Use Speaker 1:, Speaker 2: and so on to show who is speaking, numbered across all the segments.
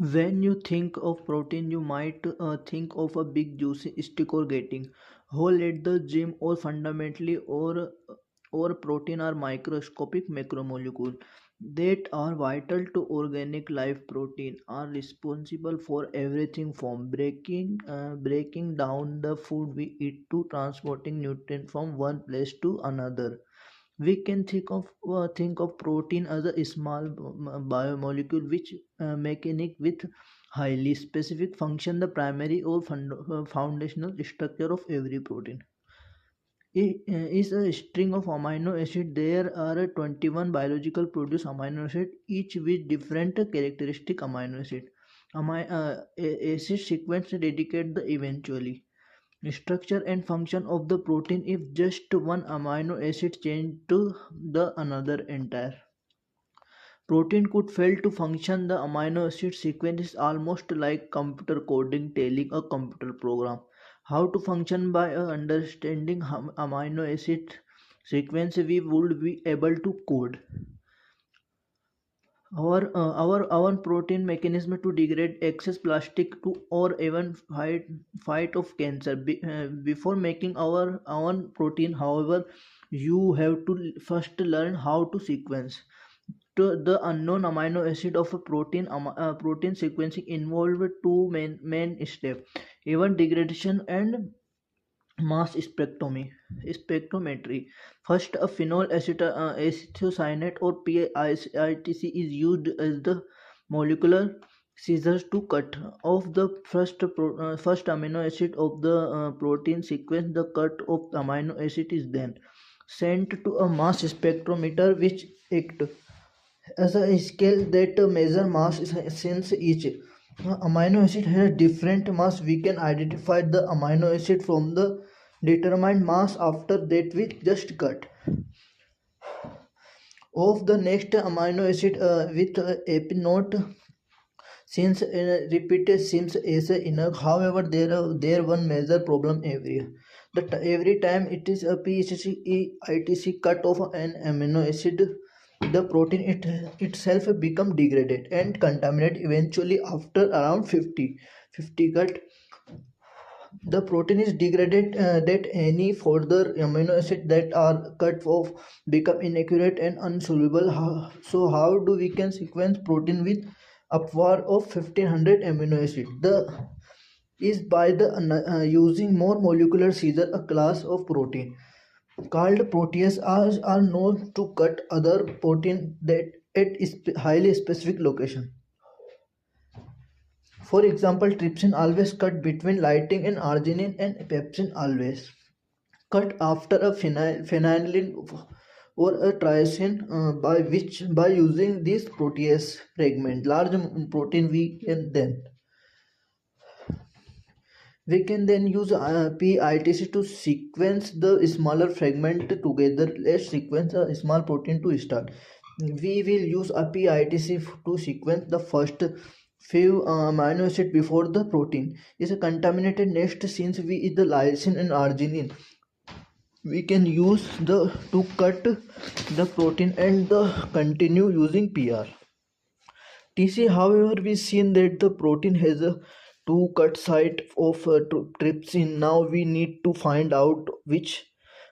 Speaker 1: When you think of protein, you might think of a big juicy stick or getting whole at the gym, or fundamentally, or protein are microscopic macromolecule that are vital to organic life. Protein are responsible for everything from breaking down the food we eat to transporting nutrient from one place to another. We can think of protein as a small biomolecule which mechanic with highly specific function. The primary or foundational structure of every protein is a string of amino acid. There are 21 biological produced amino acid, each with different characteristic amino acid. Acid sequence dedicate the eventually structure and function of the protein. If just one amino acid change to the another entire protein could fail to function. The amino acid sequence is almost like computer coding, telling a computer program how to function. By understanding amino acid sequence, we would be able to code our protein mechanism to degrade excess plastic to or even fight of cancer. Before making our own protein, however, you have to first learn how to sequence to the unknown amino acid of a protein. Protein sequencing involved two main steps: even degradation and mass spectrometry. First, a phenol isocyanate or PITC is used as the molecular scissors to cut off the first amino acid of the protein sequence. The cut of the amino acid is then sent to a mass spectrometer, which act as a scale that measure mass. Since each amino acid has a different mass, we can identify the amino acid from the determined mass. After that, we just cut off the next amino acid with a note. Since repeated seems as enough, however, there one major problem every time it is a PCC cut off an amino acid, the protein itself become degraded and contaminated. Eventually, after around 50 cut, the protein is degraded. That any further amino acid that are cut off become inaccurate and unsoluble. So how do we can sequence protein with upward of 1500 amino acid? The is by the using more molecular scissor. A class of protein called protease are known to cut other protein that at highly specific location. For example, trypsin always cut between lighting and arginine, and pepsin always cut after a phenylalanine or a triazine. By using this protease fragment large protein, we can then use PITC to sequence the smaller fragment together. Let's sequence a small protein to start. We will use a PITC to sequence the first few amino acid before the protein is contaminated. Next, since we is the lysine and arginine, we can use the to cut the protein and the continue using PR. TC, however, we seen that the protein has a two cut site of trypsin. Now we need to find out which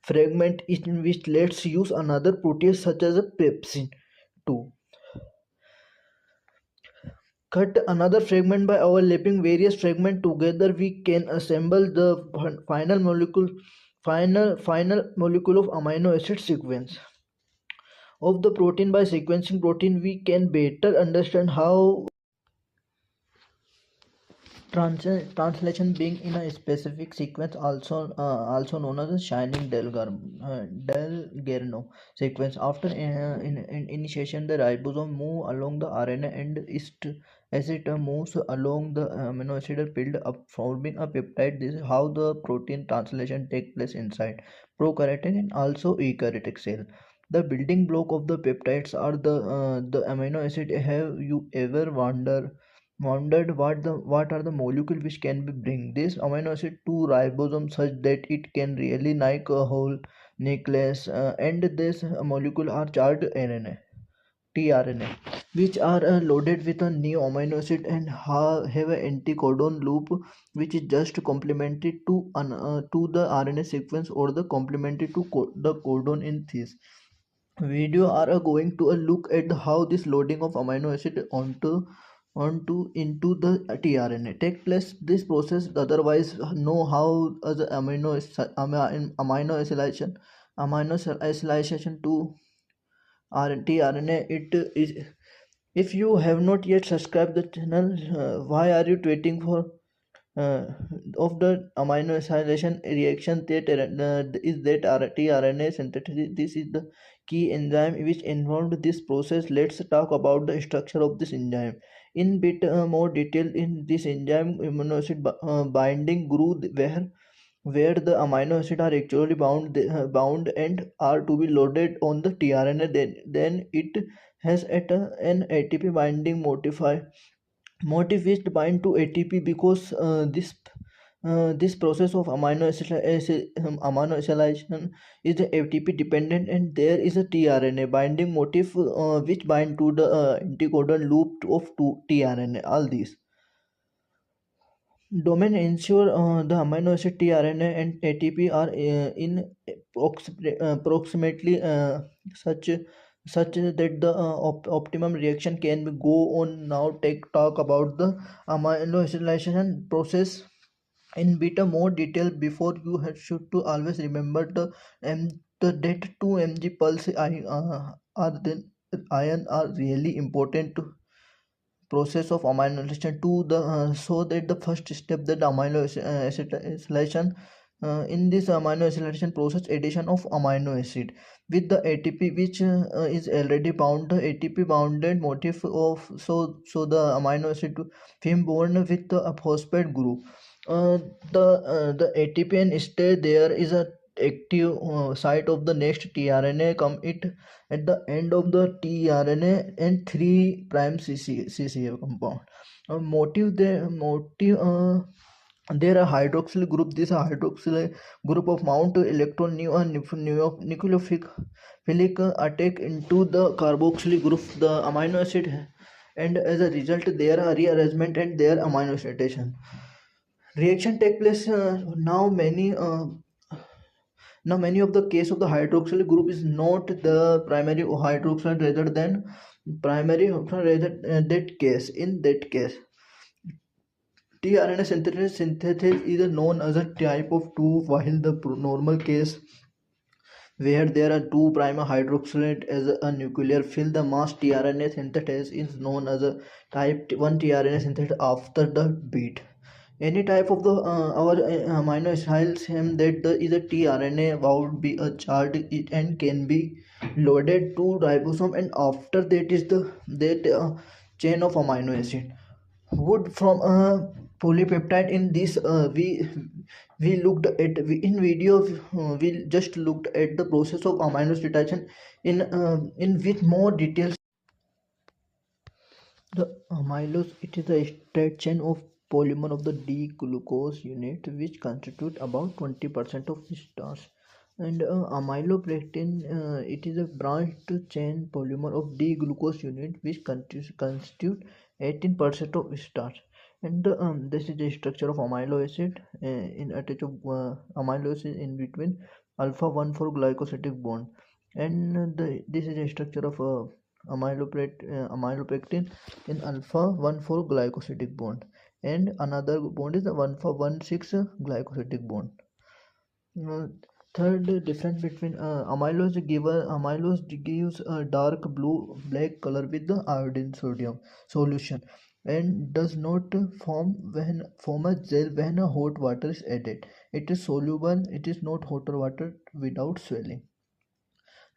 Speaker 1: fragment in which. Let's use another protease such as a pepsin to cut another fragment. By overlapping various fragments together, we can assemble the final molecule of amino acid sequence of the protein. By sequencing protein, we can better understand how translation being in a specific sequence, also known as the shining Delgarno sequence. After initiation, the ribosome move along the RNA, and as it moves along, the amino acid are build up, forming a peptide. This is how the protein translation take place inside prokaryotic and also eukaryotic cell. The building block of the peptides are the amino acid. Have you ever wondered what are the molecule which can be bring this amino acid to ribosome such that it can really make a whole nucleus, and this molecule are charged RNA? tRNA, which are loaded with a new amino acid and have an anticodon loop, which is just complementary to the RNA sequence or the complementary to the codon in this video are going to look at how this loading of amino acid onto into the tRNA take place. This process otherwise know how the amino acylation to tRNA. It is, if you have not yet subscribed the channel, why are you waiting for? uh, of the amino acylation reaction that is that tRNA synthesis. This is the key enzyme which involved this process. Let's talk about the structure of this enzyme in bit more detail. In this enzyme, amino acid binding group where the amino acid are actually bound and are to be loaded on the tRNA. Then it has an ATP binding motif is bind to ATP because this process of amino acylation is ATP dependent, and there is a tRNA binding motif which bind to the anticodon loop of tRNA. All these domain ensure the amino acid tRNA and ATP are in approximately such that the optimum reaction can be go on. Now take talk about the amino acylation process in bit more detail. Before you should to always remember the that 2 mg pulse are then iron are really important to process of amino acid to the so that the first step that acylation in this amino acylation process addition of amino acid with the ATP which is already bound the ATP bounded motif of the amino acid to film bond with the phosphate group. uh, the ATP and stay there is a active site of the next tRNA come it at the end of the tRNA and 3 prime CCA compound. Motive there are hydroxyl group. This hydroxyl group of mount electron nucleophilic attack into the carboxyl group the amino acid, and as a result there are rearrangement and their amino station reaction take place. Now many of the case of the hydroxyl group is not the primary hydroxyl rather than primary rather that case. In that case, tRNA synthesis is known as a type of 2, while the normal case where there are two prime hydroxylate as a nuclear fill the mass tRNA synthesis is known as a type 1 tRNA synthesis after the beat. Any type of the our amino acids that is a tRNA would be a charged and can be loaded to ribosome, and after that is the that chain of amino acid would from a polypeptide. In this we looked at in video we just looked at the process of amino acidation in with more details. The amylose, it is a straight chain of polymer of the D-glucose unit which constitute about 20% of the starch. And amylopectin, it is a branched chain polymer of D-glucose unit which constitute 18% of starch. And this is the structure of amino acid in attach of amino acid in between alpha 1 for glycosidic bond. And this is the structure of amylopectin in alpha 1 4 glycosidic bond, and another bond is the 1 for 1 6 glycosidic bond. Uh, Third difference between amylose gives a dark blue black color with the iodine sodium solution and does not form a gel when a hot water is added. It is soluble, it is not hot water without swelling.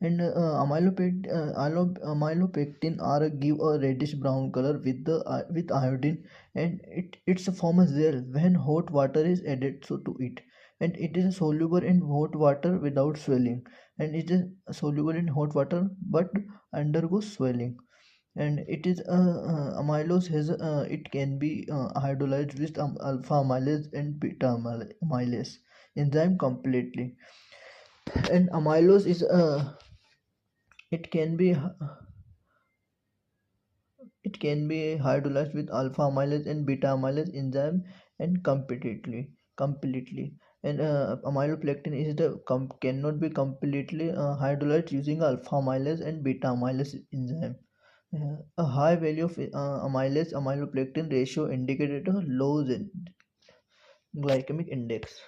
Speaker 1: And amylopectin are give a reddish brown color with the with iodine, and it's a form of gel when hot water is added so to it, and it is soluble in hot water without swelling, and it is soluble in hot water but undergoes swelling. And it is amylose has it can be hydrolyzed with alpha amylase and beta amylase enzyme completely. And amylose is it can be It can be hydrolyzed with alpha amylase and beta amylase enzyme and completely. And amylopectin is cannot be completely hydrolyzed using alpha amylase and beta amylase enzyme. A high value of amylase amylopectin ratio indicated a low glycemic index.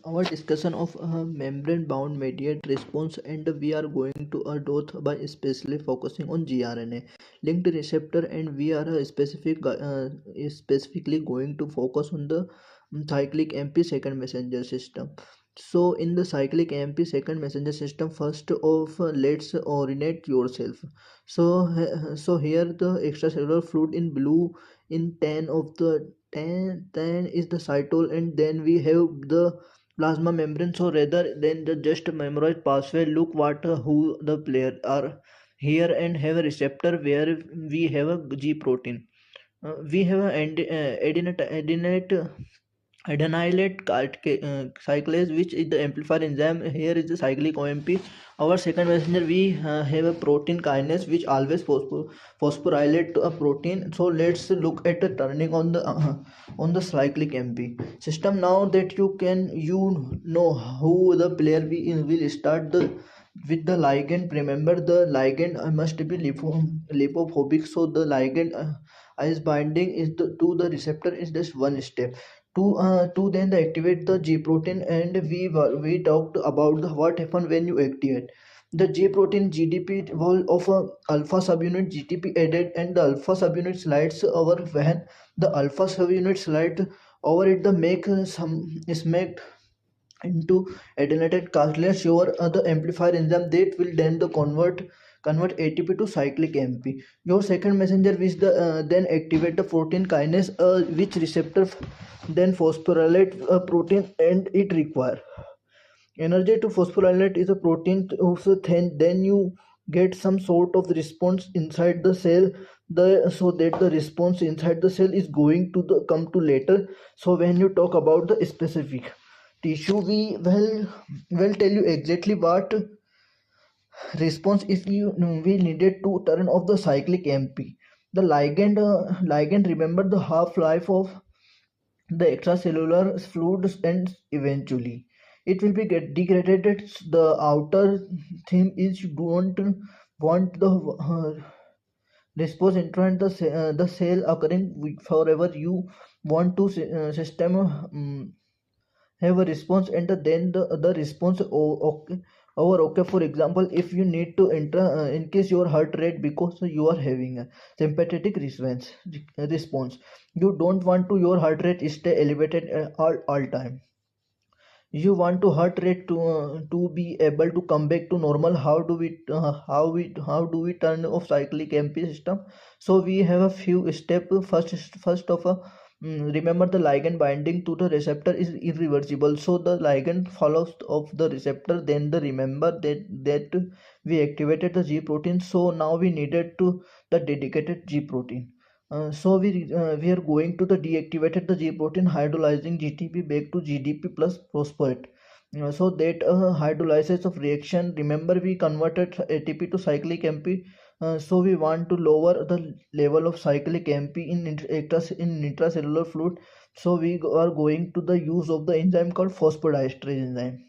Speaker 1: Our discussion of membrane bound mediate response, and we are going to a dot by especially focusing on gRNA linked receptor, and we are specifically going to focus on the cyclic MP second messenger system. So in the cyclic MP second messenger system, first of let's orient yourself. So here the extracellular fluid in blue in 10 of the 10 is the cytol, and then we have the plasma membrane. So rather than the just memorize pathway, look what who the player are here, and have a receptor where we have a G protein. We have a adenylate cyclase, which is the amplifier enzyme. Here is the cyclic OMP. Our second messenger, we have a protein kinase which always phosphorylate to a protein. So let's look at the turning on the cyclic MP system. Now that you know who the player we will start the with the ligand. Remember the ligand must be lipophobic, so the ligand is binding to the receptor is just one step to then activate the G protein. And we talked about what happen when you activate the G protein. GDP wall of a alpha subunit GTP added, and the alpha subunit slides over when the alpha subunit slide over it, the make some is made into adenylated cartilage. Your other amplifier enzyme that will then the convert ATP to cyclic MP. Your second messenger which then activate the protein kinase, which receptor then phosphorylate a protein, and it require energy to phosphorylate is a protein also. Then you get some sort of response inside the cell, the so that the response inside the cell is going to the come to later. So when you talk about the specific tissue, we will tell you exactly what response if you we needed to turn off the cyclic MP. The ligand, remember the half life of the extracellular fluid, and eventually it will be get degraded. The outer theme is you don't want the response into the cell occurring forever. You want to system have a response, and then the response okay over okay. For example, if you need to increase your heart rate because you are having a sympathetic response, you don't want to your heart rate stay elevated all time. You want to heart rate to be able to come back to normal. How do we turn off cyclic MP system? So we have a few step. First of all, remember the ligand binding to the receptor is irreversible, so the ligand follows of the receptor. Then the remember that we activated the G protein, so now we needed to the dedicated G protein. We are going to the deactivated the G protein, hydrolyzing GTP back to GDP plus phosphate. So that hydrolysis of reaction. Remember we converted ATP to cyclic MP. So we want to lower the level of cyclic MP in intracellular fluid. So we are going to the use of the enzyme called phosphodiesterase enzyme.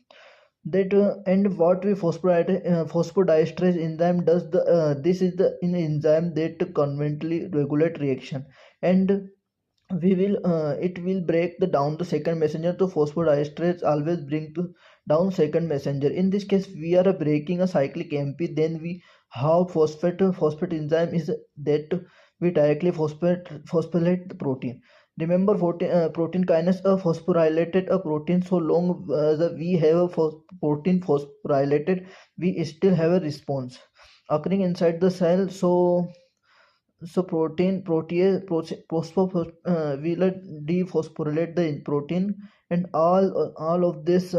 Speaker 1: That and what we phosphodiesterase enzyme does the this is the in enzyme that conveniently regulate reaction, and we will it will break the down the second messenger. To phosphodiesterase always bring to down second messenger. In this case we are breaking a cyclic MP. Then we how phosphate enzyme is that we directly phosphorylate the protein. Remember protein kinase a phosphorylated a protein. So long we have a protein phosphorylated, we still have a response occurring inside the cell. So protein protease will dephosphorylate the protein, and all of this